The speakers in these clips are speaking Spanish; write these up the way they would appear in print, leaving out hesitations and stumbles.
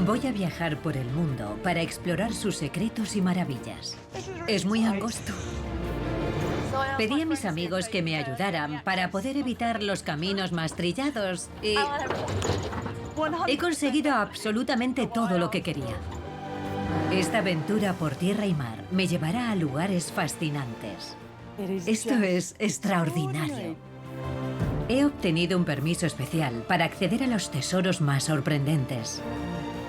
Voy a viajar por el mundo para explorar sus secretos y maravillas. Es muy angosto. Pedí a mis amigos que me ayudaran para poder evitar los caminos más trillados y he conseguido absolutamente todo lo que quería. Esta aventura por tierra y mar me llevará a lugares fascinantes. Esto es extraordinario. He obtenido un permiso especial para acceder a los tesoros más sorprendentes.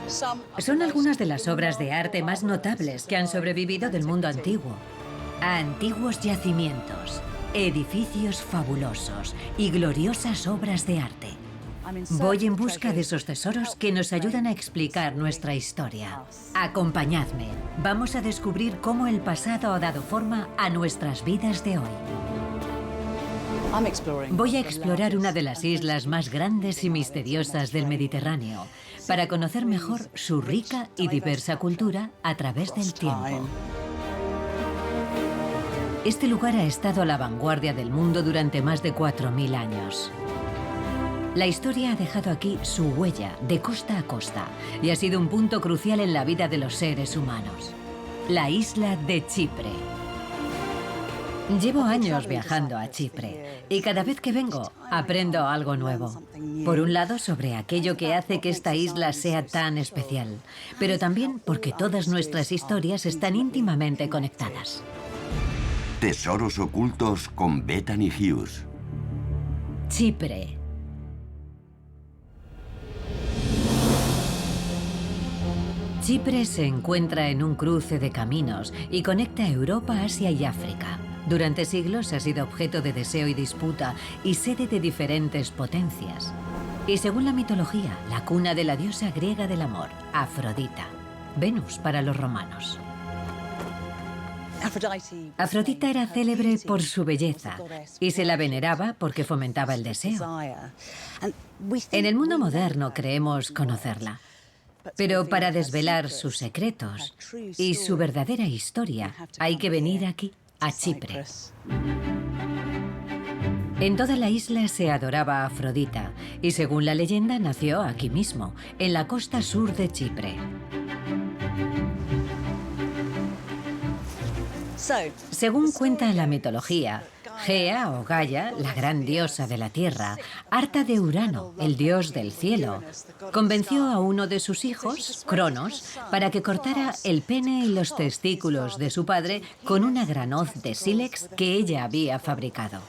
Son algunas de las obras de arte más notables que han sobrevivido del mundo antiguo. Antiguos yacimientos, edificios fabulosos y gloriosas obras de arte. Voy en busca de esos tesoros que nos ayudan a explicar nuestra historia. Acompañadme. Vamos a descubrir cómo el pasado ha dado forma a nuestras vidas de hoy. Voy a explorar una de las islas más grandes y misteriosas del Mediterráneo para conocer mejor su rica y diversa cultura a través del tiempo. Este lugar ha estado a la vanguardia del mundo durante más de 4000 años. La historia ha dejado aquí su huella de costa a costa y ha sido un punto crucial en la vida de los seres humanos. La isla de Chipre. Llevo años viajando a Chipre y cada vez que vengo aprendo algo nuevo. Por un lado, sobre aquello que hace que esta isla sea tan especial, pero también porque todas nuestras historias están íntimamente conectadas. Tesoros ocultos con Bethany Hughes. Chipre. Chipre se encuentra en un cruce de caminos y conecta Europa, Asia y África. Durante siglos ha sido objeto de deseo y disputa y sede de diferentes potencias. Y según la mitología, la cuna de la diosa griega del amor, Afrodita. Venus para los romanos. Afrodita era célebre por su belleza y se la veneraba porque fomentaba el deseo. En el mundo moderno creemos conocerla. Pero para desvelar sus secretos y su verdadera historia, hay que venir aquí, a Chipre. En toda la isla se adoraba a Afrodita y según la leyenda nació aquí mismo, en la costa sur de Chipre. Según cuenta la mitología, Gea o Gaia, la gran diosa de la tierra, harta de Urano, el dios del cielo, convenció a uno de sus hijos, Cronos, para que cortara el pene y los testículos de su padre con una gran hoz de sílex que ella había fabricado.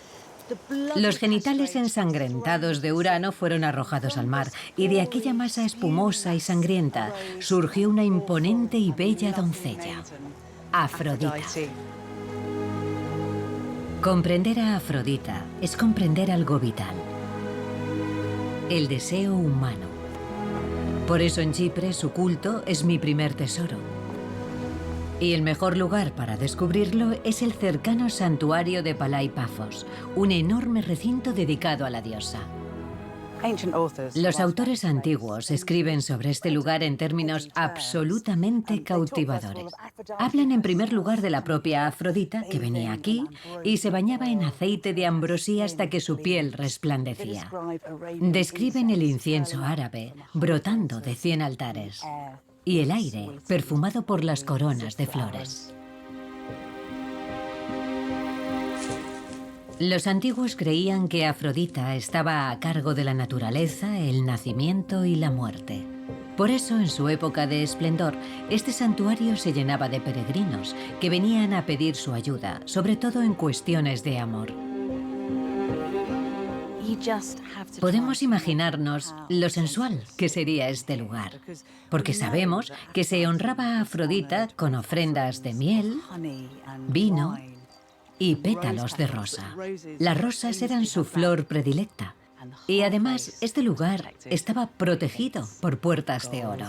Los genitales ensangrentados de Urano fueron arrojados al mar y de aquella masa espumosa y sangrienta surgió una imponente y bella doncella, Afrodita. Comprender a Afrodita es comprender algo vital, el deseo humano. Por eso en Chipre su culto es mi primer tesoro. Y el mejor lugar para descubrirlo es el cercano santuario de Palai Paphos, un enorme recinto dedicado a la diosa. Los autores antiguos escriben sobre este lugar en términos absolutamente cautivadores. Hablan en primer lugar de la propia Afrodita, que venía aquí y se bañaba en aceite de ambrosía hasta que su piel resplandecía. Describen el incienso árabe brotando de 100 altares y el aire perfumado por las coronas de flores. Los antiguos creían que Afrodita estaba a cargo de la naturaleza, el nacimiento y la muerte. Por eso, en su época de esplendor, este santuario se llenaba de peregrinos que venían a pedir su ayuda, sobre todo en cuestiones de amor. Podemos imaginarnos lo sensual que sería este lugar, porque sabemos que se honraba a Afrodita con ofrendas de miel, vino y pétalos de rosa. Las rosas eran su flor predilecta. Y además, este lugar estaba protegido por puertas de oro.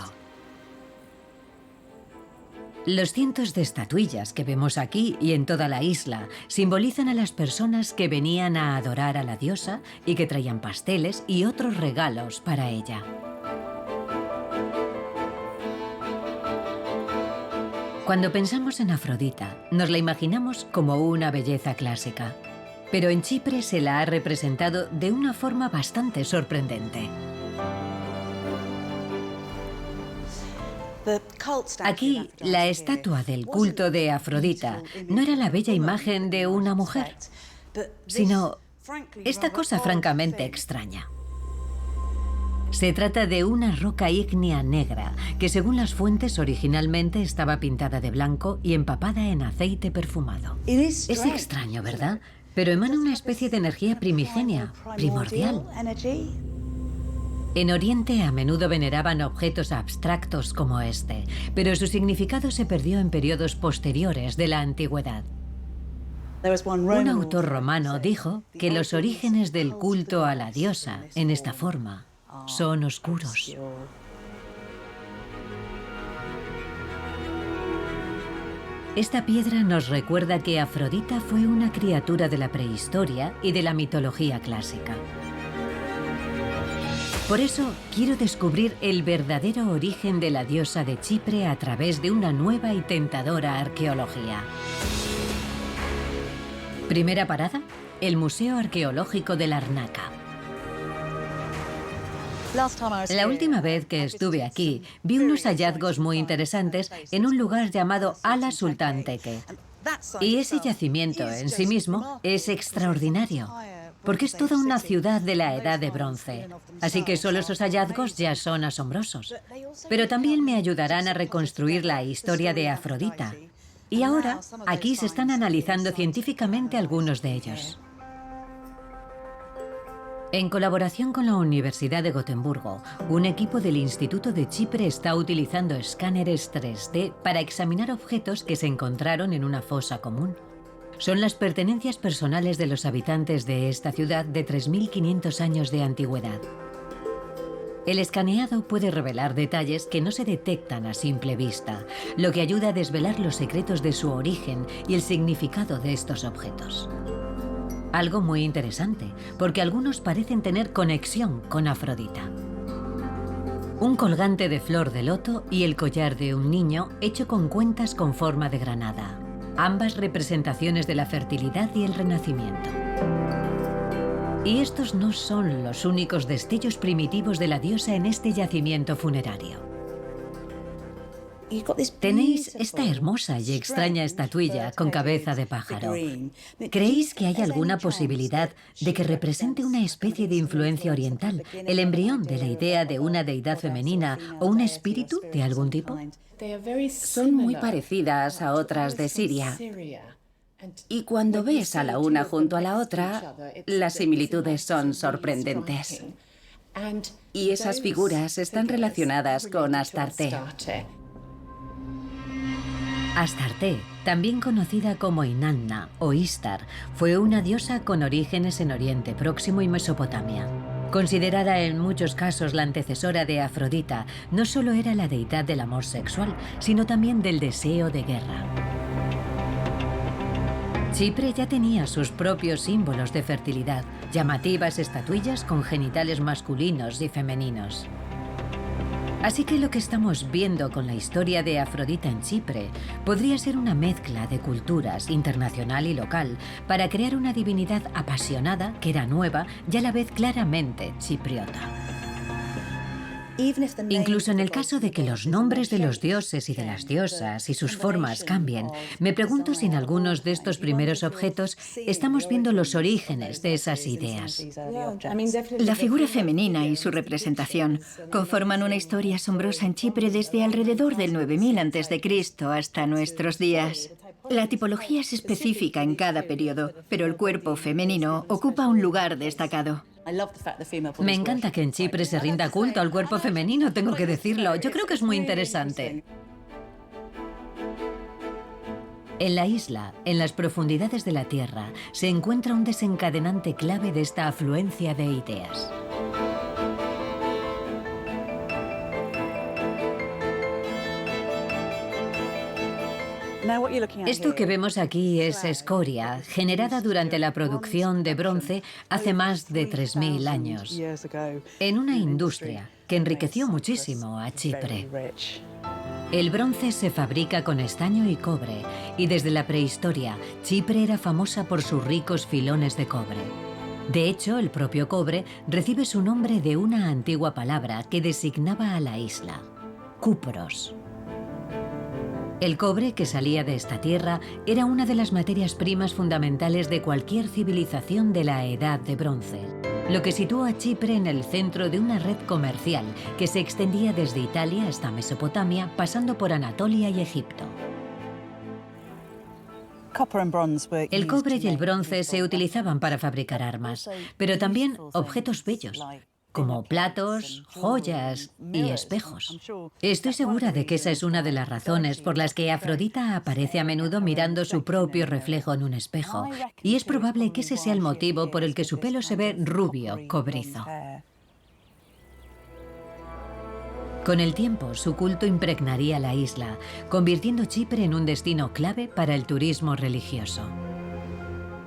Los cientos de estatuillas que vemos aquí y en toda la isla simbolizan a las personas que venían a adorar a la diosa y que traían pasteles y otros regalos para ella. Cuando pensamos en Afrodita, nos la imaginamos como una belleza clásica. Pero en Chipre se la ha representado de una forma bastante sorprendente. Aquí, la estatua del culto de Afrodita no era la bella imagen de una mujer, sino esta cosa francamente extraña. Se trata de una roca ígnea negra que, según las fuentes, originalmente estaba pintada de blanco y empapada en aceite perfumado. Es extraño, ¿verdad? Pero emana una especie de energía primigenia, primordial. En Oriente a menudo veneraban objetos abstractos como este, pero su significado se perdió en periodos posteriores de la antigüedad. Un autor romano dijo que los orígenes del culto a la diosa en esta forma son oscuros. Esta piedra nos recuerda que Afrodita fue una criatura de la prehistoria y de la mitología clásica. Por eso quiero descubrir el verdadero origen de la diosa de Chipre a través de una nueva y tentadora arqueología. Primera parada, el Museo Arqueológico de Larnaca. La última vez que estuve aquí, vi unos hallazgos muy interesantes en un lugar llamado Ala Sultan Teke. Y ese yacimiento en sí mismo es extraordinario, porque es toda una ciudad de la Edad de Bronce. Así que solo esos hallazgos ya son asombrosos. Pero también me ayudarán a reconstruir la historia de Afrodita. Y ahora, aquí se están analizando científicamente algunos de ellos. En colaboración con la Universidad de Gotemburgo, un equipo del Instituto de Chipre está utilizando escáneres 3D para examinar objetos que se encontraron en una fosa común. Son las pertenencias personales de los habitantes de esta ciudad de 3.500 años de antigüedad. El escaneado puede revelar detalles que no se detectan a simple vista, lo que ayuda a desvelar los secretos de su origen y el significado de estos objetos. Algo muy interesante, porque algunos parecen tener conexión con Afrodita. Un colgante de flor de loto y el collar de un niño hecho con cuentas con forma de granada. Ambas representaciones de la fertilidad y el renacimiento. Y estos no son los únicos destellos primitivos de la diosa en este yacimiento funerario. Tenéis esta hermosa y extraña estatuilla con cabeza de pájaro. ¿Creéis que hay alguna posibilidad de que represente una especie de influencia oriental, el embrión de la idea de una deidad femenina o un espíritu de algún tipo? Son muy parecidas a otras de Siria. Y cuando ves a la una junto a la otra, las similitudes son sorprendentes. Y esas figuras están relacionadas con Astarte. Astarte, también conocida como Inanna o Istar, fue una diosa con orígenes en Oriente Próximo y Mesopotamia. Considerada en muchos casos la antecesora de Afrodita, no solo era la deidad del amor sexual, sino también del deseo de guerra. Chipre ya tenía sus propios símbolos de fertilidad, llamativas estatuillas con genitales masculinos y femeninos. Así que lo que estamos viendo con la historia de Afrodita en Chipre podría ser una mezcla de culturas internacional y local para crear una divinidad apasionada que era nueva y a la vez claramente chipriota. Incluso en el caso de que los nombres de los dioses y de las diosas y sus formas cambien, me pregunto si en algunos de estos primeros objetos estamos viendo los orígenes de esas ideas. La figura femenina y su representación conforman una historia asombrosa en Chipre desde alrededor del 9000 a.C. hasta nuestros días. La tipología es específica en cada periodo, pero el cuerpo femenino ocupa un lugar destacado. Me encanta que en Chipre se rinda culto al cuerpo femenino, tengo que decirlo. Yo creo que es muy interesante. En la isla, en las profundidades de la Tierra, se encuentra un desencadenante clave de esta afluencia de ideas. Esto que vemos aquí es escoria, generada durante la producción de bronce hace más de 3000 años, en una industria que enriqueció muchísimo a Chipre. El bronce se fabrica con estaño y cobre, y desde la prehistoria, Chipre era famosa por sus ricos filones de cobre. De hecho, el propio cobre recibe su nombre de una antigua palabra que designaba a la isla, Cupros. El cobre que salía de esta tierra era una de las materias primas fundamentales de cualquier civilización de la Edad de Bronce, lo que sitúa a Chipre en el centro de una red comercial que se extendía desde Italia hasta Mesopotamia, pasando por Anatolia y Egipto. El cobre y el bronce se utilizaban para fabricar armas, pero también objetos bellos, como platos, joyas y espejos. Estoy segura de que esa es una de las razones por las que Afrodita aparece a menudo mirando su propio reflejo en un espejo, y es probable que ese sea el motivo por el que su pelo se ve rubio, cobrizo. Con el tiempo, su culto impregnaría la isla, convirtiendo Chipre en un destino clave para el turismo religioso.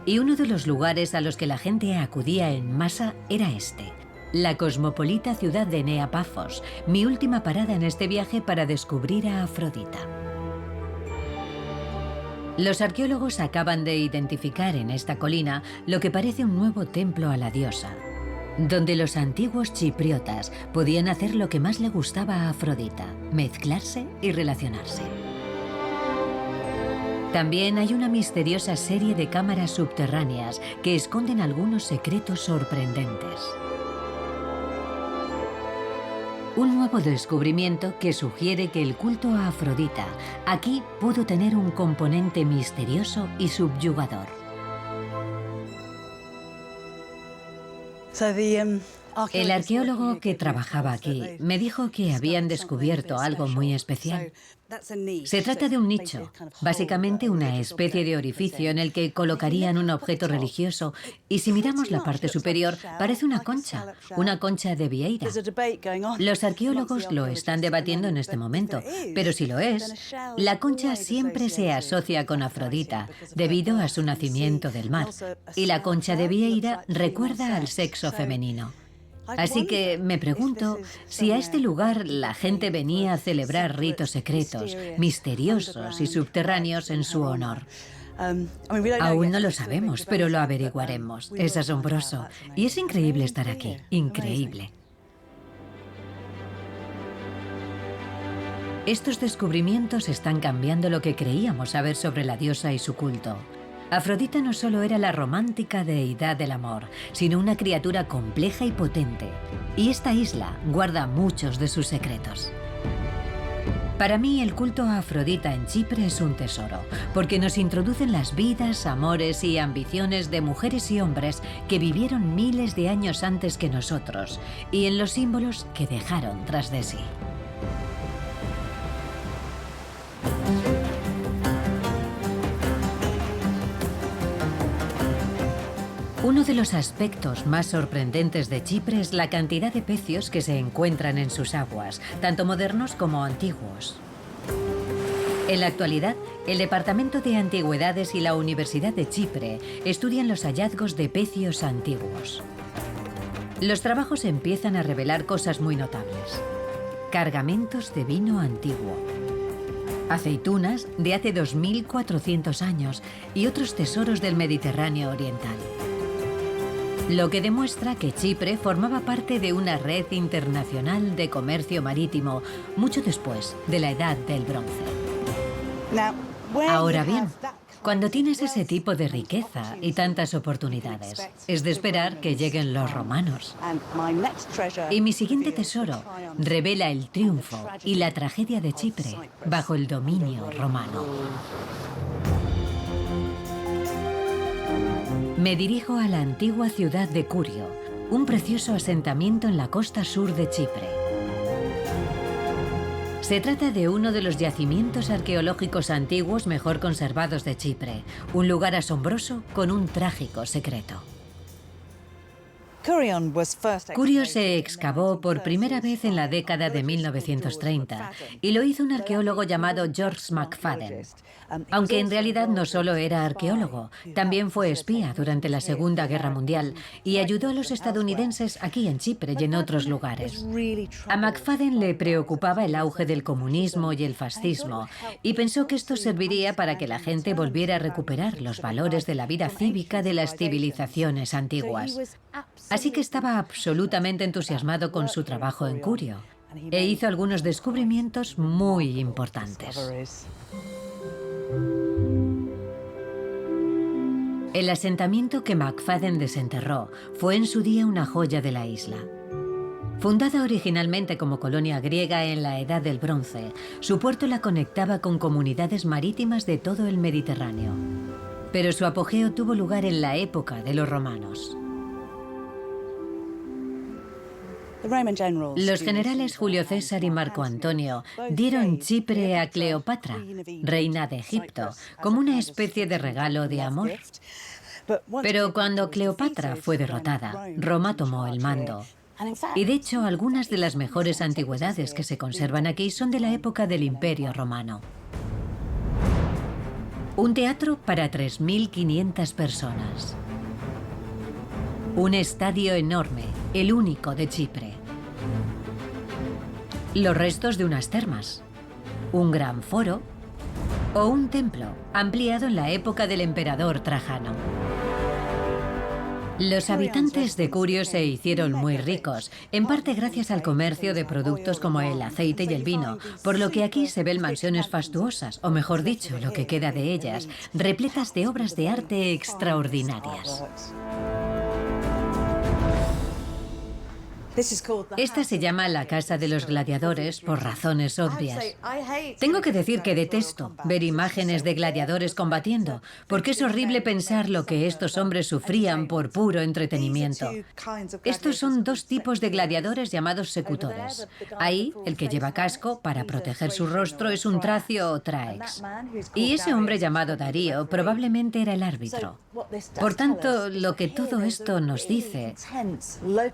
Y uno de los lugares a los que la gente acudía en masa era este, la cosmopolita ciudad de Nea Pafos, mi última parada en este viaje para descubrir a Afrodita. Los arqueólogos acaban de identificar en esta colina lo que parece un nuevo templo a la diosa, donde los antiguos chipriotas podían hacer lo que más le gustaba a Afrodita, mezclarse y relacionarse. También hay una misteriosa serie de cámaras subterráneas que esconden algunos secretos sorprendentes. Un nuevo descubrimiento que sugiere que el culto a Afrodita aquí pudo tener un componente misterioso y subyugador. El arqueólogo que trabajaba aquí me dijo que habían descubierto algo muy especial. Se trata de un nicho, básicamente una especie de orificio en el que colocarían un objeto religioso, y si miramos la parte superior parece una concha de vieira. Los arqueólogos lo están debatiendo en este momento, pero si lo es, la concha siempre se asocia con Afrodita debido a su nacimiento del mar, y la concha de vieira recuerda al sexo femenino. Así que me pregunto si a este lugar la gente venía a celebrar ritos secretos, misteriosos y subterráneos en su honor. Aún no lo sabemos, pero lo averiguaremos. Es asombroso. Y es increíble estar aquí. Increíble. Estos descubrimientos están cambiando lo que creíamos saber sobre la diosa y su culto. Afrodita no solo era la romántica deidad del amor, sino una criatura compleja y potente. Y esta isla guarda muchos de sus secretos. Para mí, el culto a Afrodita en Chipre es un tesoro, porque nos introducen las vidas, amores y ambiciones de mujeres y hombres que vivieron miles de años antes que nosotros, y en los símbolos que dejaron tras de sí. Uno de los aspectos más sorprendentes de Chipre es la cantidad de pecios que se encuentran en sus aguas, tanto modernos como antiguos. En la actualidad, el Departamento de Antigüedades y la Universidad de Chipre estudian los hallazgos de pecios antiguos. Los trabajos empiezan a revelar cosas muy notables. Cargamentos de vino antiguo, aceitunas de hace 2400 años y otros tesoros del Mediterráneo oriental. Lo que demuestra que Chipre formaba parte de una red internacional de comercio marítimo mucho después de la Edad del Bronce. Ahora bien, cuando tienes ese tipo de riqueza y tantas oportunidades, es de esperar que lleguen los romanos. Y mi siguiente tesoro revela el triunfo y la tragedia de Chipre bajo el dominio romano. Me dirijo a la antigua ciudad de Curio, un precioso asentamiento en la costa sur de Chipre. Se trata de uno de los yacimientos arqueológicos antiguos mejor conservados de Chipre, un lugar asombroso con un trágico secreto. Curio se excavó por primera vez en la década de 1930 y lo hizo un arqueólogo llamado George McFadden. Aunque en realidad no solo era arqueólogo, también fue espía durante la Segunda Guerra Mundial y ayudó a los estadounidenses aquí en Chipre y en otros lugares. A McFadden le preocupaba el auge del comunismo y el fascismo y pensó que esto serviría para que la gente volviera a recuperar los valores de la vida cívica de las civilizaciones antiguas. Así que estaba absolutamente entusiasmado con su trabajo en Curio. e hizo algunos descubrimientos muy importantes. El asentamiento que McFadden desenterró fue en su día una joya de la isla. Fundada originalmente como colonia griega en la Edad del Bronce, su puerto la conectaba con comunidades marítimas de todo el Mediterráneo. Pero su apogeo tuvo lugar en la época de los romanos. Los generales Julio César y Marco Antonio dieron Chipre a Cleopatra, reina de Egipto, como una especie de regalo de amor. Pero cuando Cleopatra fue derrotada, Roma tomó el mando. Y de hecho, algunas de las mejores antigüedades que se conservan aquí son de la época del Imperio Romano. Un teatro para 3.500 personas. Un estadio enorme, el único de Chipre. Los restos de unas termas. Un gran foro o un templo ampliado en la época del emperador Trajano. Los habitantes de Curio se hicieron muy ricos, en parte gracias al comercio de productos como el aceite y el vino, por lo que aquí se ven mansiones fastuosas, o mejor dicho, lo que queda de ellas, repletas de obras de arte extraordinarias. Esta se llama la Casa de los Gladiadores por razones obvias. Tengo que decir que detesto ver imágenes de gladiadores combatiendo, porque es horrible pensar lo que estos hombres sufrían por puro entretenimiento. Estos son dos tipos de gladiadores llamados secutores. Ahí, el que lleva casco para proteger su rostro es un tracio o traex. Y ese hombre llamado Darío probablemente era el árbitro. Por tanto, lo que todo esto nos dice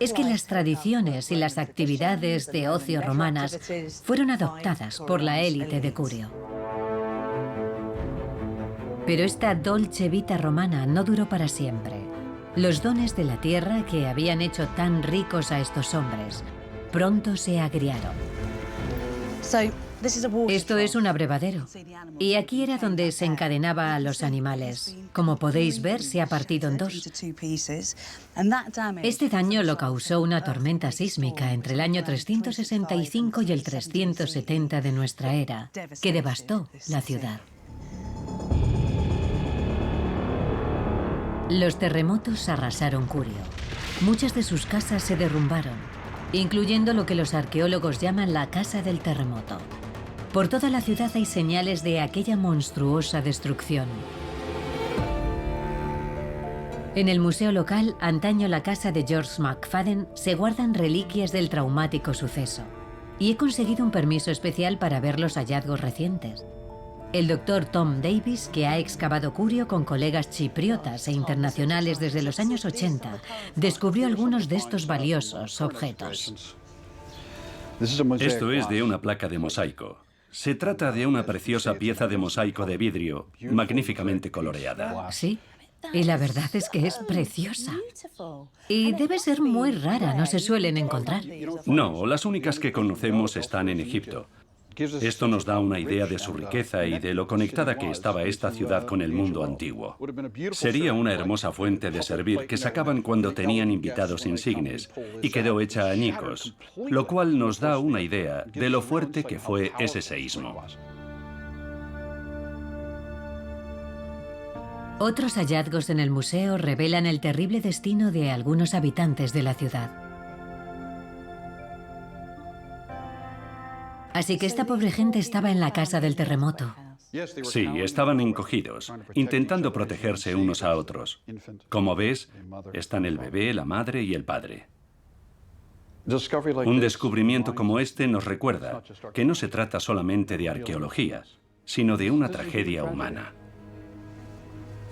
es que las tradiciones y las actividades de ocio romanas fueron adoptadas por la élite de Curio. Pero esta dolce vita romana no duró para siempre. Los dones de la tierra que habían hecho tan ricos a estos hombres pronto se agriaron. Esto es un abrevadero, y aquí era donde se encadenaba a los animales. Como podéis ver, se ha partido en dos. Este daño lo causó una tormenta sísmica entre el año 365 y el 370 de nuestra era, que devastó la ciudad. Los terremotos arrasaron Curio. Muchas de sus casas se derrumbaron, incluyendo lo que los arqueólogos llaman la Casa del Terremoto. Por toda la ciudad hay señales de aquella monstruosa destrucción. En el museo local, antaño la casa de George McFadden, se guardan reliquias del traumático suceso. Y he conseguido un permiso especial para ver los hallazgos recientes. El doctor Tom Davis, que ha excavado Curio con colegas chipriotas e internacionales desde los años 80, descubrió algunos de estos valiosos objetos. Esto es de una placa de mosaico. Se trata de una preciosa pieza de mosaico de vidrio, magníficamente coloreada. Sí, y la verdad es que es preciosa. Y debe ser muy rara, no se suelen encontrar. No, las únicas que conocemos están en Egipto. Esto nos da una idea de su riqueza y de lo conectada que estaba esta ciudad con el mundo antiguo. Sería una hermosa fuente de servir que sacaban cuando tenían invitados insignes y quedó hecha añicos, lo cual nos da una idea de lo fuerte que fue ese seísmo. Otros hallazgos en el museo revelan el terrible destino de algunos habitantes de la ciudad. Así que esta pobre gente estaba en la casa del terremoto. Sí, estaban encogidos, intentando protegerse unos a otros. Como ves, están el bebé, la madre y el padre. Un descubrimiento como este nos recuerda que no se trata solamente de arqueología, sino de una tragedia humana.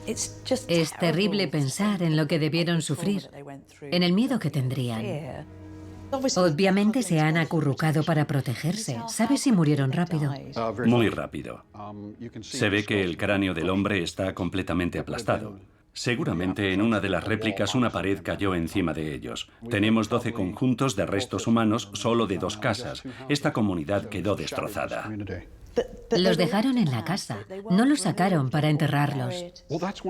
Es terrible pensar en lo que debieron sufrir, en el miedo que tendrían. Obviamente se han acurrucado para protegerse. ¿Sabes si murieron rápido? Muy rápido. Se ve que el cráneo del hombre está completamente aplastado. Seguramente en una de las réplicas una pared cayó encima de ellos. Tenemos 12 conjuntos de restos humanos solo de 2 casas. Esta comunidad quedó destrozada. Los dejaron en la casa. No los sacaron para enterrarlos.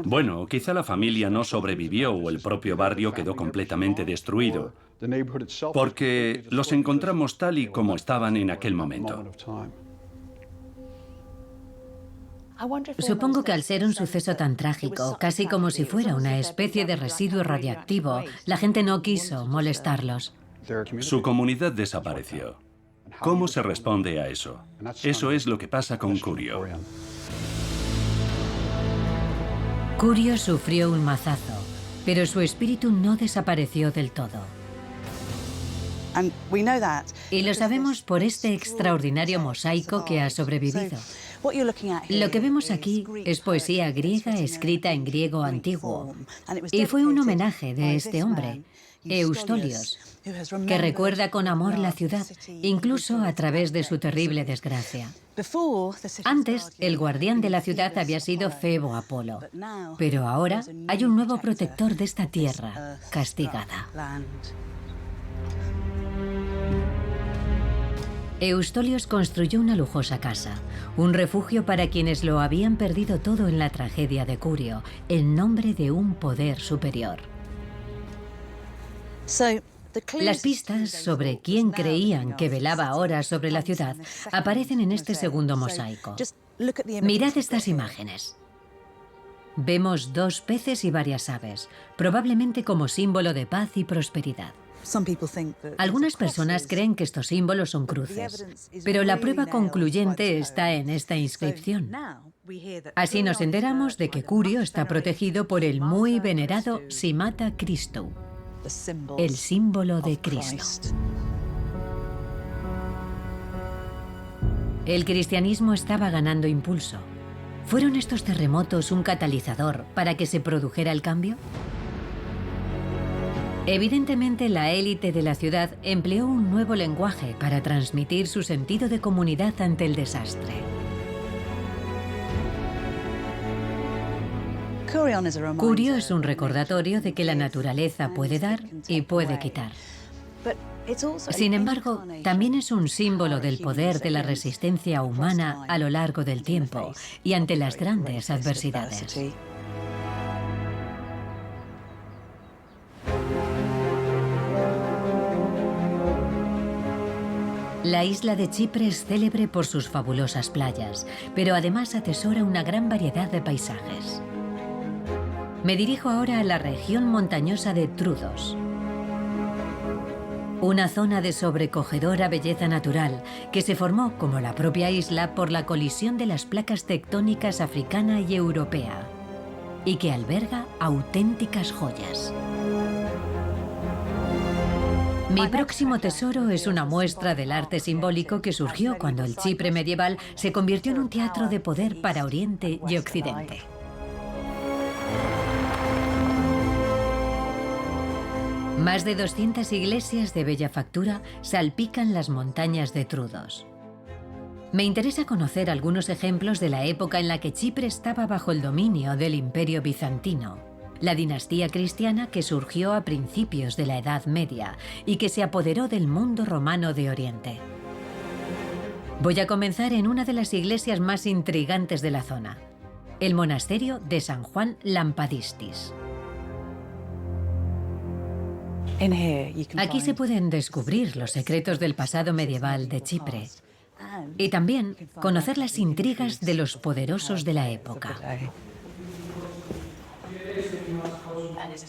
Bueno, quizá la familia no sobrevivió o el propio barrio quedó completamente destruido. porque los encontramos tal y como estaban en aquel momento. Supongo que al ser un suceso tan trágico, casi como si fuera una especie de residuo radiactivo, la gente no quiso molestarlos. Su comunidad desapareció. ¿Cómo se responde a eso? Eso es lo que pasa con Curio. Curio sufrió un mazazo, pero su espíritu no desapareció del todo. Y lo sabemos por este extraordinario mosaico que ha sobrevivido. Lo que vemos aquí es poesía griega escrita en griego antiguo, y fue un homenaje de este hombre, Eustolios, que recuerda con amor la ciudad, incluso a través de su terrible desgracia. Antes, el guardián de la ciudad había sido Febo Apolo, pero ahora hay un nuevo protector de esta tierra castigada. Eustolios construyó una lujosa casa, un refugio para quienes lo habían perdido todo en la tragedia de Curio, en nombre de un poder superior. Las pistas sobre quién creían que velaba ahora sobre la ciudad aparecen en este segundo mosaico. Mirad estas imágenes. Vemos 2 peces y varias aves, probablemente como símbolo de paz y prosperidad. Algunas personas creen que estos símbolos son cruces, pero la prueba concluyente está en esta inscripción. Así nos enteramos de que Curio está protegido por el muy venerado Simata Christou, el símbolo de Cristo. El cristianismo estaba ganando impulso. ¿Fueron estos terremotos un catalizador para que se produjera el cambio? Evidentemente, la élite de la ciudad empleó un nuevo lenguaje para transmitir su sentido de comunidad ante el desastre. Curio es un recordatorio de que la naturaleza puede dar y puede quitar. Sin embargo, también es un símbolo del poder de la resistencia humana a lo largo del tiempo y ante las grandes adversidades. La isla de Chipre es célebre por sus fabulosas playas, pero además atesora una gran variedad de paisajes. Me dirijo ahora a la región montañosa de Troodos, una zona de sobrecogedora belleza natural que se formó, como la propia isla, por la colisión de las placas tectónicas africana y europea, y que alberga auténticas joyas. Mi próximo tesoro es una muestra del arte simbólico que surgió cuando el Chipre medieval se convirtió en un teatro de poder para Oriente y Occidente. Más de 200 iglesias de bella factura salpican las montañas de Troodos. Me interesa conocer algunos ejemplos de la época en la que Chipre estaba bajo el dominio del Imperio Bizantino, la dinastía cristiana que surgió a principios de la Edad Media y que se apoderó del mundo romano de Oriente. Voy a comenzar en una de las iglesias más intrigantes de la zona, el monasterio de San Juan Lampadistis. Aquí se pueden descubrir los secretos del pasado medieval de Chipre y también conocer las intrigas de los poderosos de la época.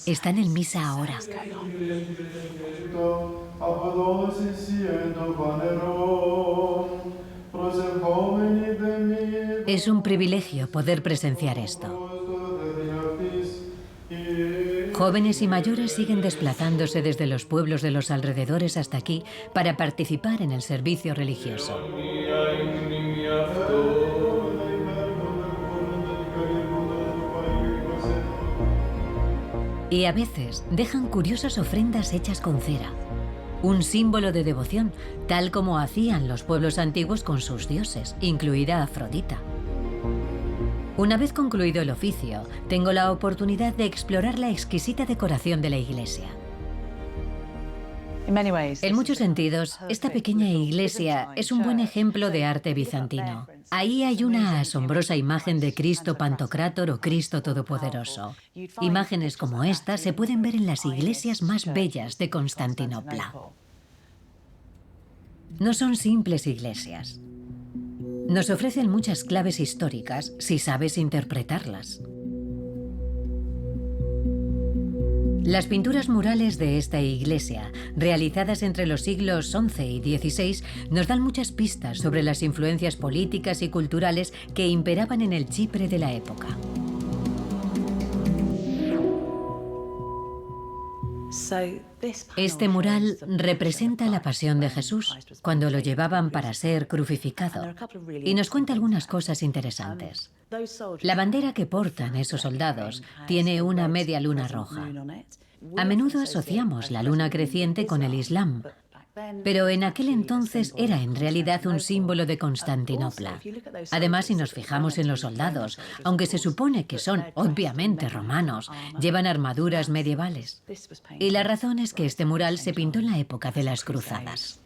Están en misa ahora. Es un privilegio poder presenciar esto. Jóvenes y mayores siguen desplazándose desde los pueblos de los alrededores hasta aquí para participar en el servicio religioso. Y a veces dejan curiosas ofrendas hechas con cera, un símbolo de devoción, tal como hacían los pueblos antiguos con sus dioses, incluida Afrodita. Una vez concluido el oficio, tengo la oportunidad de explorar la exquisita decoración de la iglesia. En muchos sentidos, esta pequeña iglesia es un buen ejemplo de arte bizantino. Ahí hay una asombrosa imagen de Cristo Pantocrátor o Cristo Todopoderoso. Imágenes como esta se pueden ver en las iglesias más bellas de Constantinopla. No son simples iglesias. Nos ofrecen muchas claves históricas si sabes interpretarlas. Las pinturas murales de esta iglesia, realizadas entre los siglos XI y XVI, nos dan muchas pistas sobre las influencias políticas y culturales que imperaban en el Chipre de la época. Este mural representa la pasión de Jesús, cuando lo llevaban para ser crucificado, y nos cuenta algunas cosas interesantes. La bandera que portan esos soldados tiene una media luna roja. A menudo asociamos la luna creciente con el Islam, pero en aquel entonces era en realidad un símbolo de Constantinopla. Además, si nos fijamos en los soldados, aunque se supone que son obviamente romanos, llevan armaduras medievales. Y la razón es que este mural se pintó en la época de las cruzadas.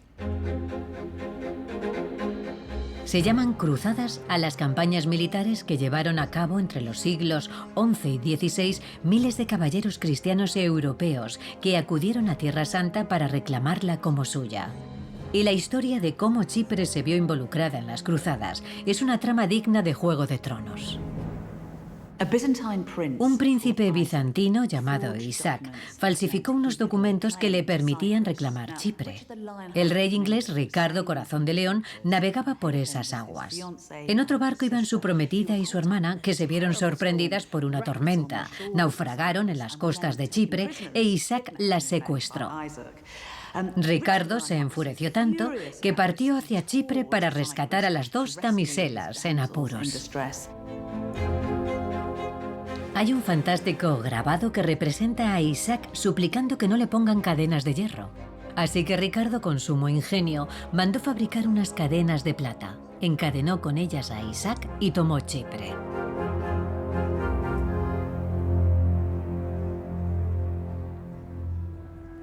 Se llaman cruzadas a las campañas militares que llevaron a cabo entre los siglos XI y XVI miles de caballeros cristianos e europeos que acudieron a Tierra Santa para reclamarla como suya. Y la historia de cómo Chipre se vio involucrada en las cruzadas es una trama digna de Juego de Tronos. Un príncipe bizantino llamado Isaac falsificó unos documentos que le permitían reclamar Chipre. El rey inglés Ricardo Corazón de León navegaba por esas aguas. En otro barco iban su prometida y su hermana, que se vieron sorprendidas por una tormenta. Naufragaron en las costas de Chipre e Isaac las secuestró. Ricardo se enfureció tanto que partió hacia Chipre para rescatar a las dos damiselas en apuros. Hay un fantástico grabado que representa a Isaac suplicando que no le pongan cadenas de hierro. Así que Ricardo, con sumo ingenio, mandó fabricar unas cadenas de plata. Encadenó con ellas a Isaac y tomó Chipre.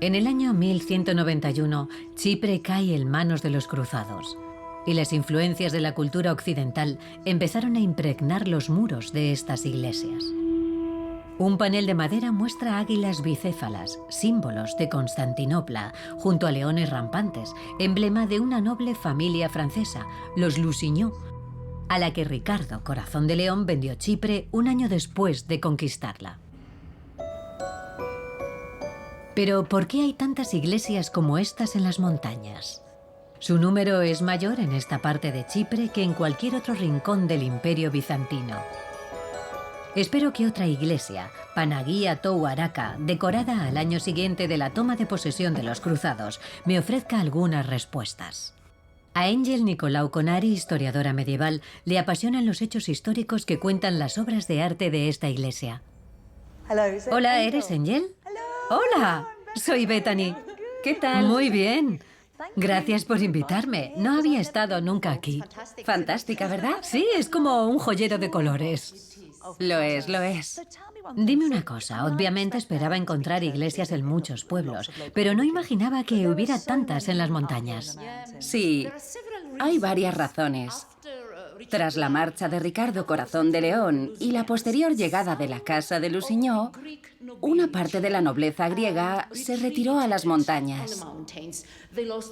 En el año 1191, Chipre cae en manos de los cruzados, y las influencias de la cultura occidental empezaron a impregnar los muros de estas iglesias. Un panel de madera muestra águilas bicéfalas, símbolos de Constantinopla, junto a leones rampantes, emblema de una noble familia francesa, los Lusignan, a la que Ricardo Corazón de León vendió Chipre un año después de conquistarla. Pero ¿por qué hay tantas iglesias como estas en las montañas? Su número es mayor en esta parte de Chipre que en cualquier otro rincón del Imperio bizantino. Espero que otra iglesia, Panagia Tou Araka, decorada al año siguiente de la toma de posesión de los cruzados, me ofrezca algunas respuestas. A Angel Nicolau Conari, historiadora medieval, le apasionan los hechos históricos que cuentan las obras de arte de esta iglesia. Hola, ¿eres Angel? Hola, soy Bethany. ¿Qué tal? Muy bien. Gracias por invitarme. No había estado nunca aquí. Fantástica, ¿verdad? Sí, es como un joyero de colores. Lo es, lo es. Dime una cosa, obviamente esperaba encontrar iglesias en muchos pueblos, pero no imaginaba que hubiera tantas en las montañas. Sí, hay varias razones. Tras la marcha de Ricardo Corazón de León y la posterior llegada de la Casa de Lusignan, una parte de la nobleza griega se retiró a las montañas.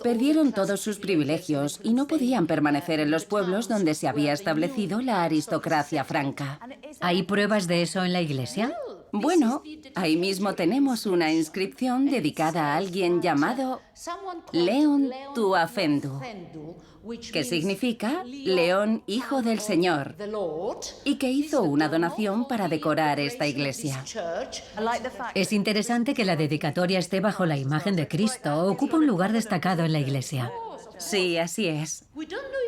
Perdieron todos sus privilegios y no podían permanecer en los pueblos donde se había establecido la aristocracia franca. ¿Hay pruebas de eso en la iglesia? Bueno, ahí mismo tenemos una inscripción dedicada a alguien llamado León Tuafendu, que significa León Hijo del Señor, y que hizo una donación para decorar esta iglesia. Es interesante que la dedicatoria esté bajo la imagen de Cristo. Ocupa un lugar destacado en la iglesia. Sí, así es.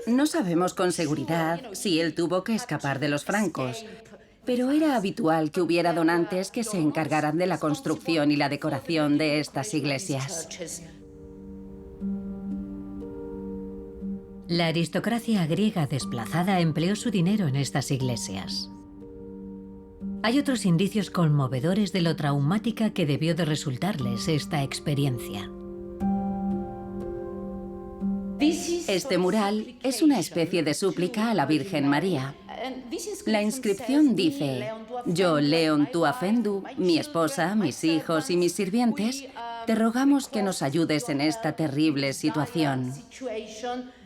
No sabemos con seguridad si él tuvo que escapar de los francos, pero era habitual que hubiera donantes que se encargaran de la construcción y la decoración de estas iglesias. La aristocracia griega desplazada empleó su dinero en estas iglesias. Hay otros indicios conmovedores de lo traumática que debió de resultarles esta experiencia. Este mural es una especie de súplica a la Virgen María. La inscripción dice: Yo, Leon Tuafendu, mi esposa, mis hijos y mis sirvientes, te rogamos que nos ayudes en esta terrible situación.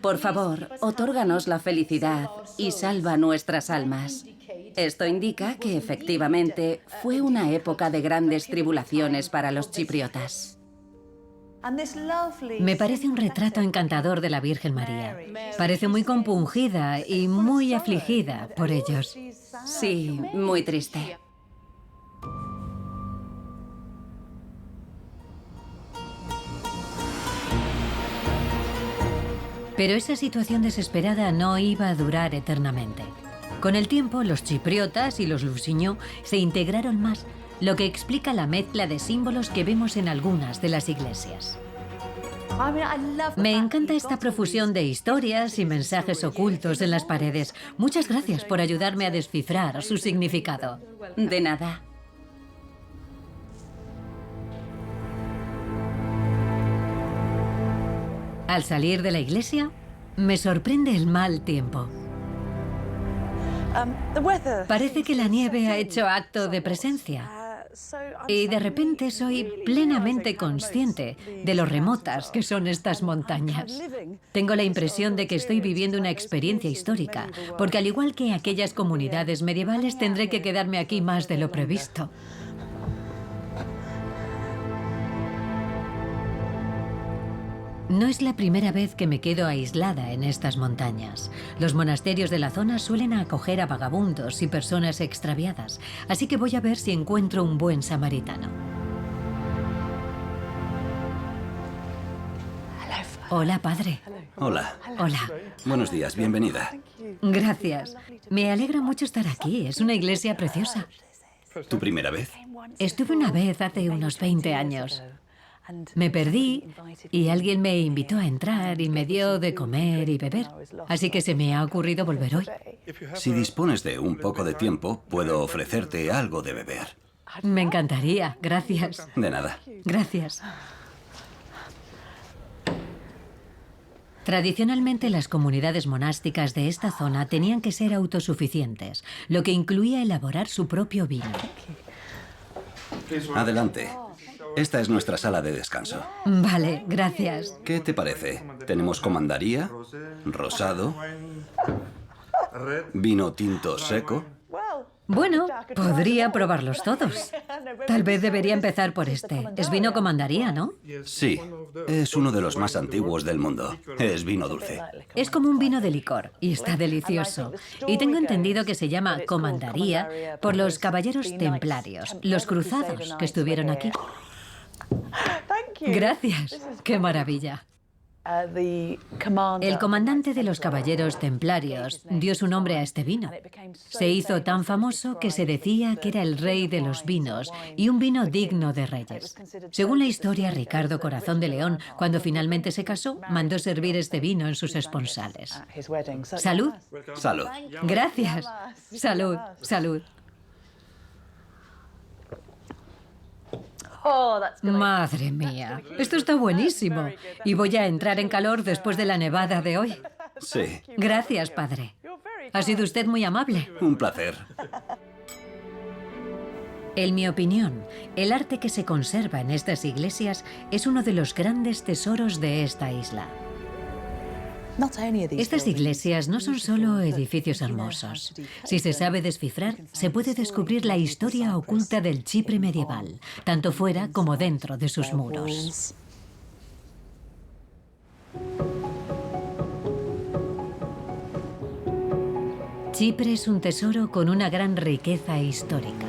Por favor, otórganos la felicidad y salva nuestras almas. Esto indica que efectivamente fue una época de grandes tribulaciones para los chipriotas. Me parece un retrato encantador de la Virgen María. Parece muy compungida y muy afligida por ellos. Sí, muy triste. Pero esa situación desesperada no iba a durar eternamente. Con el tiempo, los chipriotas y los lusignan se integraron más, lo que explica la mezcla de símbolos que vemos en algunas de las iglesias. Me encanta esta profusión de historias y mensajes ocultos en las paredes. Muchas gracias por ayudarme a descifrar su significado. De nada. Al salir de la iglesia, me sorprende el mal tiempo. Parece que la nieve ha hecho acto de presencia. Y de repente soy plenamente consciente de lo remotas que son estas montañas. Tengo la impresión de que estoy viviendo una experiencia histórica, porque al igual que aquellas comunidades medievales tendré que quedarme aquí más de lo previsto. No es la primera vez que me quedo aislada en estas montañas. Los monasterios de la zona suelen acoger a vagabundos y personas extraviadas, así que voy a ver si encuentro un buen samaritano. Hola, padre. Hola. Hola. Buenos días, bienvenida. Gracias. Me alegra mucho estar aquí. Es una iglesia preciosa. ¿Tu primera vez? Estuve una vez hace unos 20 años. Me perdí y alguien me invitó a entrar y me dio de comer y beber. Así que se me ha ocurrido volver hoy. Si dispones de un poco de tiempo, puedo ofrecerte algo de beber. Me encantaría. Gracias. De nada. Gracias. Tradicionalmente, las comunidades monásticas de esta zona tenían que ser autosuficientes, lo que incluía elaborar su propio vino. Adelante. Esta es nuestra sala de descanso. Vale, gracias. ¿Qué te parece? Tenemos comandaría, rosado, vino tinto seco. Bueno, podría probarlos todos. Tal vez debería empezar por este. Es vino comandaría, ¿no? Sí, es uno de los más antiguos del mundo. Es vino dulce. Es como un vino de licor y está delicioso. Y tengo entendido que se llama comandaría por los caballeros templarios, los cruzados que estuvieron aquí. Gracias. ¡Qué maravilla! El comandante de los caballeros templarios dio su nombre a este vino. Se hizo tan famoso que se decía que era el rey de los vinos y un vino digno de reyes. Según la historia, Ricardo Corazón de León, cuando finalmente se casó, mandó servir este vino en sus esponsales. ¡Salud! Salud. Gracias. Salud, salud. Madre mía, esto está buenísimo. Y voy a entrar en calor después de la nevada de hoy. Sí. Gracias, padre. Ha sido usted muy amable. Un placer. En mi opinión, el arte que se conserva en estas iglesias es uno de los grandes tesoros de esta isla. Estas iglesias no son solo edificios hermosos. Si se sabe descifrar, se puede descubrir la historia oculta del Chipre medieval, tanto fuera como dentro de sus muros. Chipre es un tesoro con una gran riqueza histórica.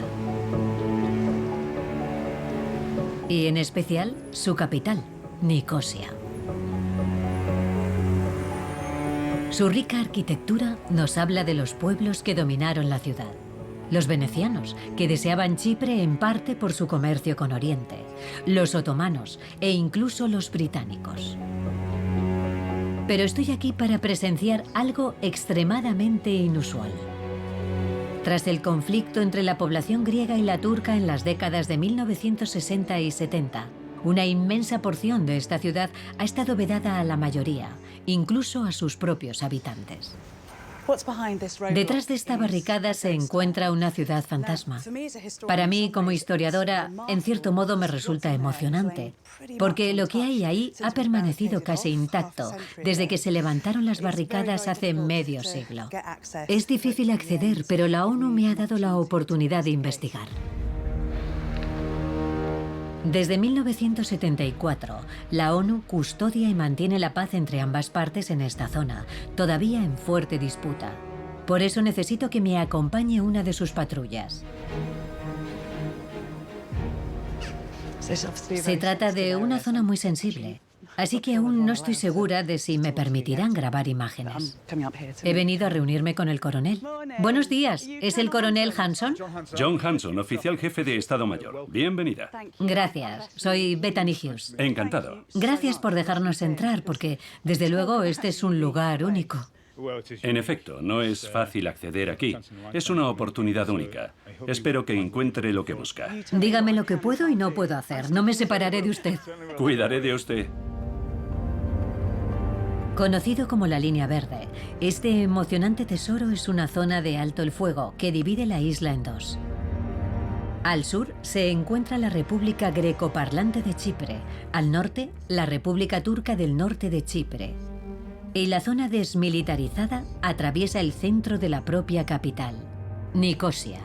Y en especial, su capital, Nicosia. Su rica arquitectura nos habla de los pueblos que dominaron la ciudad. Los venecianos, que deseaban Chipre en parte por su comercio con Oriente, los otomanos e incluso los británicos. Pero estoy aquí para presenciar algo extremadamente inusual. Tras el conflicto entre la población griega y la turca en las décadas de 1960 y 70, Una inmensa porción de esta ciudad ha estado vedada a la mayoría, incluso a sus propios habitantes. Detrás de esta barricada se encuentra una ciudad fantasma. Para mí, como historiadora, en cierto modo me resulta emocionante, porque lo que hay ahí ha permanecido casi intacto desde que se levantaron las barricadas hace medio siglo. Es difícil acceder, pero la ONU me ha dado la oportunidad de investigar. Desde 1974, la ONU custodia y mantiene la paz entre ambas partes en esta zona, todavía en fuerte disputa. Por eso necesito que me acompañe una de sus patrullas. Se trata de una zona muy sensible, así que aún no estoy segura de si me permitirán grabar imágenes. He venido a reunirme con el coronel. Buenos días, ¿es el coronel Hanson? John Hanson, oficial jefe de Estado Mayor. Bienvenida. Gracias, soy Bethany Hughes. Encantado. Gracias por dejarnos entrar, porque, desde luego, este es un lugar único. En efecto, no es fácil acceder aquí. Es una oportunidad única. Espero que encuentre lo que busca. Dígame lo que puedo y no puedo hacer. No me separaré de usted. Cuidaré de usted. Conocido como la Línea Verde, este emocionante tesoro es una zona de alto el fuego que divide la isla en dos. Al sur se encuentra la República Grecoparlante de Chipre, al norte la República Turca del Norte de Chipre. Y la zona desmilitarizada atraviesa el centro de la propia capital, Nicosia.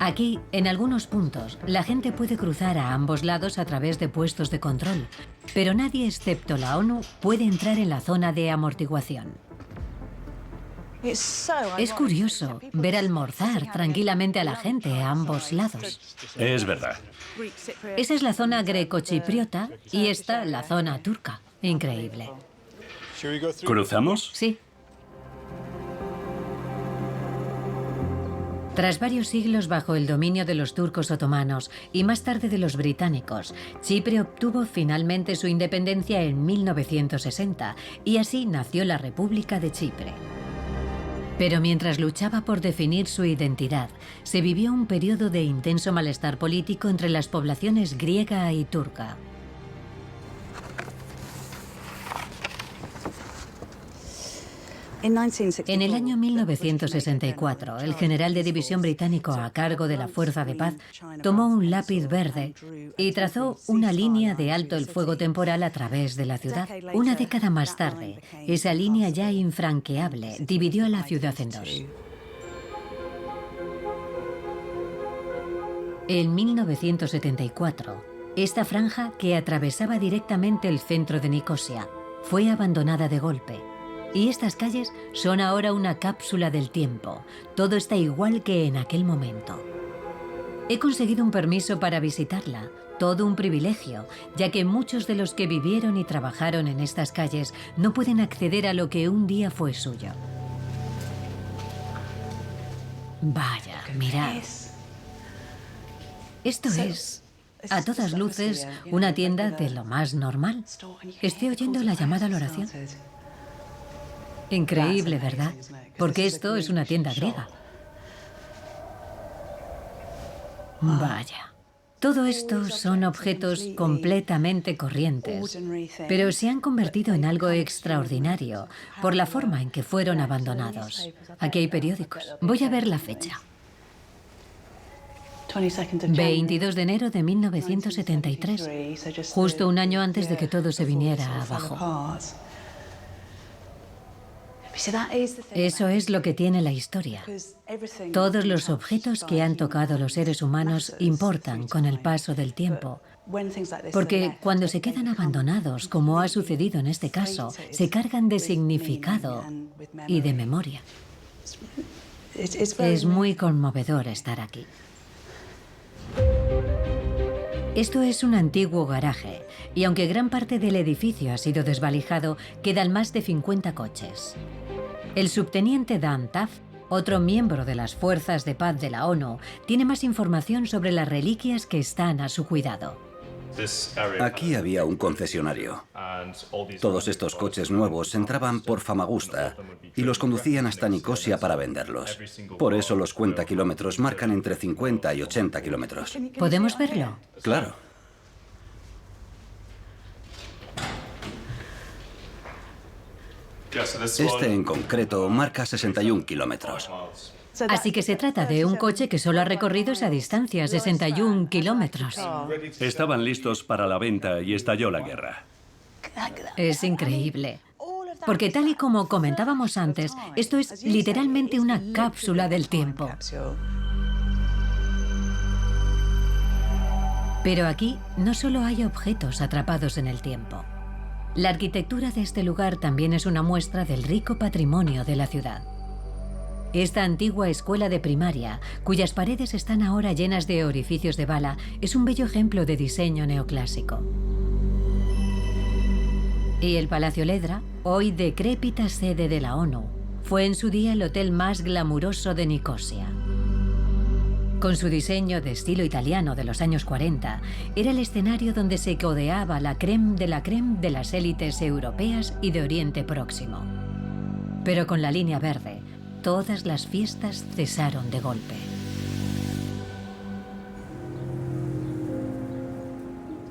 Aquí, en algunos puntos, la gente puede cruzar a ambos lados a través de puestos de control, pero nadie excepto la ONU puede entrar en la zona de amortiguación. Es curioso ver almorzar tranquilamente a la gente a ambos lados. Es verdad. Esa es la zona grecochipriota y esta la zona turca. Increíble. ¿Cruzamos? Sí. Tras varios siglos bajo el dominio de los turcos otomanos y más tarde de los británicos, Chipre obtuvo finalmente su independencia en 1960 y así nació la República de Chipre. Pero mientras luchaba por definir su identidad, se vivió un periodo de intenso malestar político entre las poblaciones griega y turca. En el año 1964, el general de división británico a cargo de la Fuerza de Paz tomó un lápiz verde y trazó una línea de alto el fuego temporal a través de la ciudad. Una década más tarde, esa línea ya infranqueable dividió a la ciudad en dos. En 1974, esta franja, que atravesaba directamente el centro de Nicosia, fue abandonada de golpe. Y estas calles son ahora una cápsula del tiempo. Todo está igual que en aquel momento. He conseguido un permiso para visitarla, todo un privilegio, ya que muchos de los que vivieron y trabajaron en estas calles no pueden acceder a lo que un día fue suyo. Vaya, mirad. Esto es, a todas luces, una tienda de lo más normal. Estoy oyendo la llamada a la oración. Increíble, ¿verdad? Porque esto es una tienda griega. Vaya. Todo esto son objetos completamente corrientes, pero se han convertido en algo extraordinario por la forma en que fueron abandonados. Aquí hay periódicos. Voy a ver la fecha. 22 de enero de 1973, justo un año antes de que todo se viniera abajo. Eso es lo que tiene la historia. Todos los objetos que han tocado los seres humanos importan con el paso del tiempo, porque cuando se quedan abandonados, como ha sucedido en este caso, se cargan de significado y de memoria. Es muy conmovedor estar aquí. Esto es un antiguo garaje, y aunque gran parte del edificio ha sido desvalijado, quedan más de 50 coches. El subteniente Dan Taft, otro miembro de las Fuerzas de Paz de la ONU, tiene más información sobre las reliquias que están a su cuidado. Aquí había un concesionario. Todos estos coches nuevos entraban por Famagusta y los conducían hasta Nicosia para venderlos. Por eso los cuentakilómetros marcan entre 50 y 80 kilómetros. ¿Podemos verlo? Claro. Este en concreto marca 61 kilómetros. Así que se trata de un coche que solo ha recorrido esa distancia, 61 kilómetros. Estaban listos para la venta y estalló la guerra. Es increíble. Porque tal y como comentábamos antes, esto es literalmente una cápsula del tiempo. Pero aquí no solo hay objetos atrapados en el tiempo. La arquitectura de este lugar también es una muestra del rico patrimonio de la ciudad. Esta antigua escuela de primaria, cuyas paredes están ahora llenas de orificios de bala, es un bello ejemplo de diseño neoclásico. Y el Palacio Ledra, hoy decrépita sede de la ONU, fue en su día el hotel más glamuroso de Nicosia. Con su diseño de estilo italiano de los años 40, era el escenario donde se codeaba la crème de las élites europeas y de Oriente Próximo. Pero con la línea verde, todas las fiestas cesaron de golpe.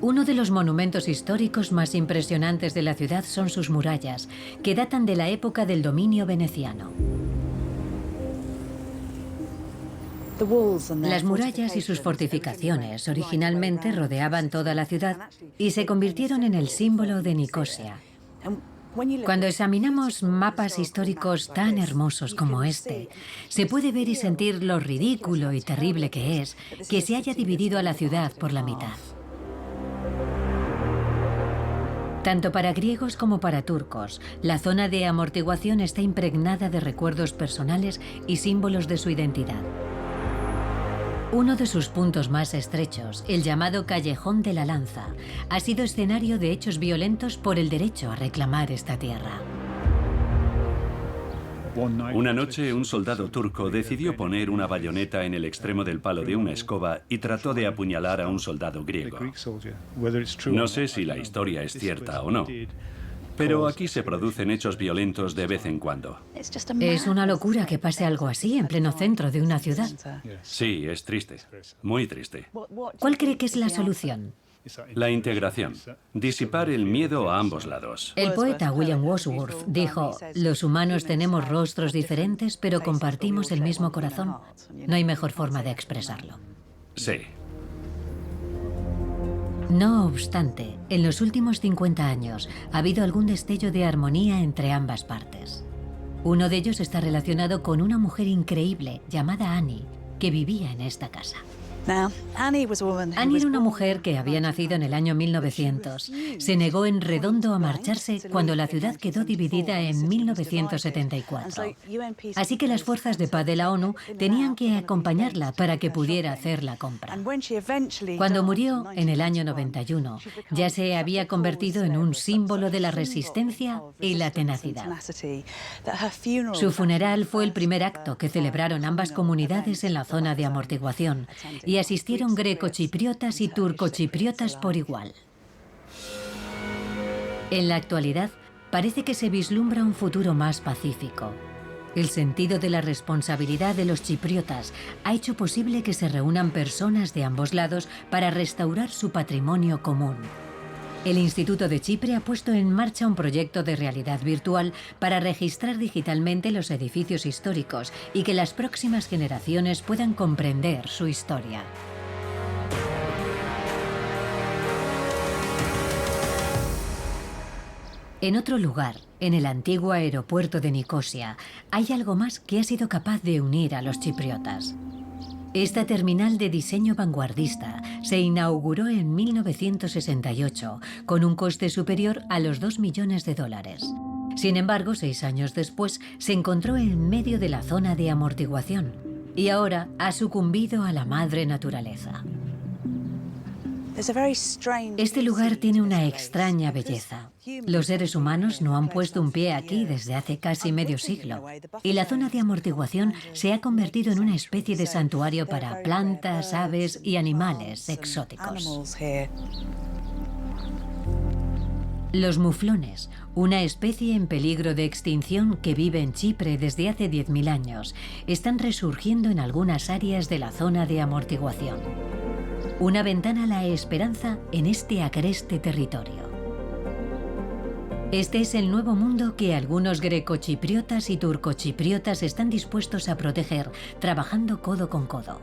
Uno de los monumentos históricos más impresionantes de la ciudad son sus murallas, que datan de la época del dominio veneciano. Las murallas y sus fortificaciones originalmente rodeaban toda la ciudad y se convirtieron en el símbolo de Nicosia. Cuando examinamos mapas históricos tan hermosos como este, se puede ver y sentir lo ridículo y terrible que es que se haya dividido a la ciudad por la mitad. Tanto para griegos como para turcos, la zona de amortiguación está impregnada de recuerdos personales y símbolos de su identidad. Uno de sus puntos más estrechos, el llamado Callejón de la Lanza, ha sido escenario de hechos violentos por el derecho a reclamar esta tierra. Una noche, un soldado turco decidió poner una bayoneta en el extremo del palo de una escoba y trató de apuñalar a un soldado griego. No sé si la historia es cierta o no, pero aquí se producen hechos violentos de vez en cuando. Es una locura que pase algo así en pleno centro de una ciudad. Sí, es triste, muy triste. ¿Cuál cree que es la solución? La integración, disipar el miedo a ambos lados. El poeta William Wordsworth dijo: los humanos tenemos rostros diferentes, pero compartimos el mismo corazón. No hay mejor forma de expresarlo. Sí. No obstante, en los últimos 50 años ha habido algún destello de armonía entre ambas partes. Uno de ellos está relacionado con una mujer increíble llamada Annie, que vivía en esta casa. Annie era una mujer que había nacido en el año 1900. Se negó en redondo a marcharse cuando la ciudad quedó dividida en 1974. Así que las fuerzas de paz de la ONU tenían que acompañarla para que pudiera hacer la compra. Cuando murió, en el año 91, ya se había convertido en un símbolo de la resistencia y la tenacidad. Su funeral fue el primer acto que celebraron ambas comunidades en la zona de amortiguación, y asistieron grecochipriotas y turcochipriotas por igual. En la actualidad, parece que se vislumbra un futuro más pacífico. El sentido de la responsabilidad de los chipriotas ha hecho posible que se reúnan personas de ambos lados para restaurar su patrimonio común. El Instituto de Chipre ha puesto en marcha un proyecto de realidad virtual para registrar digitalmente los edificios históricos y que las próximas generaciones puedan comprender su historia. En otro lugar, en el antiguo aeropuerto de Nicosia, hay algo más que ha sido capaz de unir a los chipriotas. Esta terminal de diseño vanguardista se inauguró en 1968 con un coste superior a los $2 millones. Sin embargo, 6 años después se encontró en medio de la zona de amortiguación y ahora ha sucumbido a la madre naturaleza. Este lugar tiene una extraña belleza. Los seres humanos no han puesto un pie aquí desde hace casi medio siglo, y la zona de amortiguación se ha convertido en una especie de santuario para plantas, aves y animales exóticos. Los muflones, una especie en peligro de extinción que vive en Chipre desde hace 10.000 años, están resurgiendo en algunas áreas de la zona de amortiguación. Una ventana a la esperanza en este agreste territorio. Este es el nuevo mundo que algunos grecochipriotas y turcochipriotas están dispuestos a proteger, trabajando codo con codo.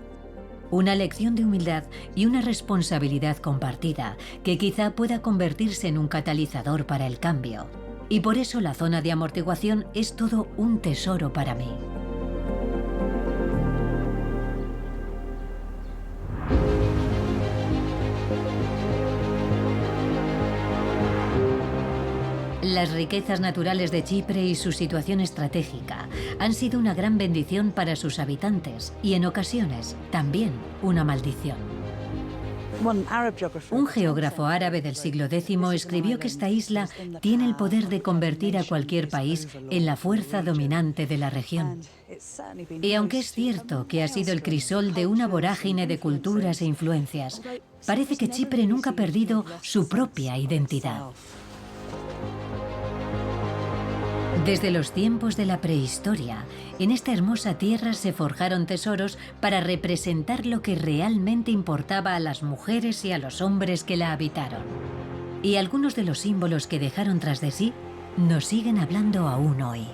Una lección de humildad y una responsabilidad compartida que quizá pueda convertirse en un catalizador para el cambio. Y por eso la zona de amortiguación es todo un tesoro para mí. Las riquezas naturales de Chipre y su situación estratégica han sido una gran bendición para sus habitantes y en ocasiones también una maldición. Un geógrafo árabe del siglo X escribió que esta isla tiene el poder de convertir a cualquier país en la fuerza dominante de la región. Y aunque es cierto que ha sido el crisol de una vorágine de culturas e influencias, parece que Chipre nunca ha perdido su propia identidad. Desde los tiempos de la prehistoria, en esta hermosa tierra se forjaron tesoros para representar lo que realmente importaba a las mujeres y a los hombres que la habitaron. Y algunos de los símbolos que dejaron tras de sí nos siguen hablando aún hoy.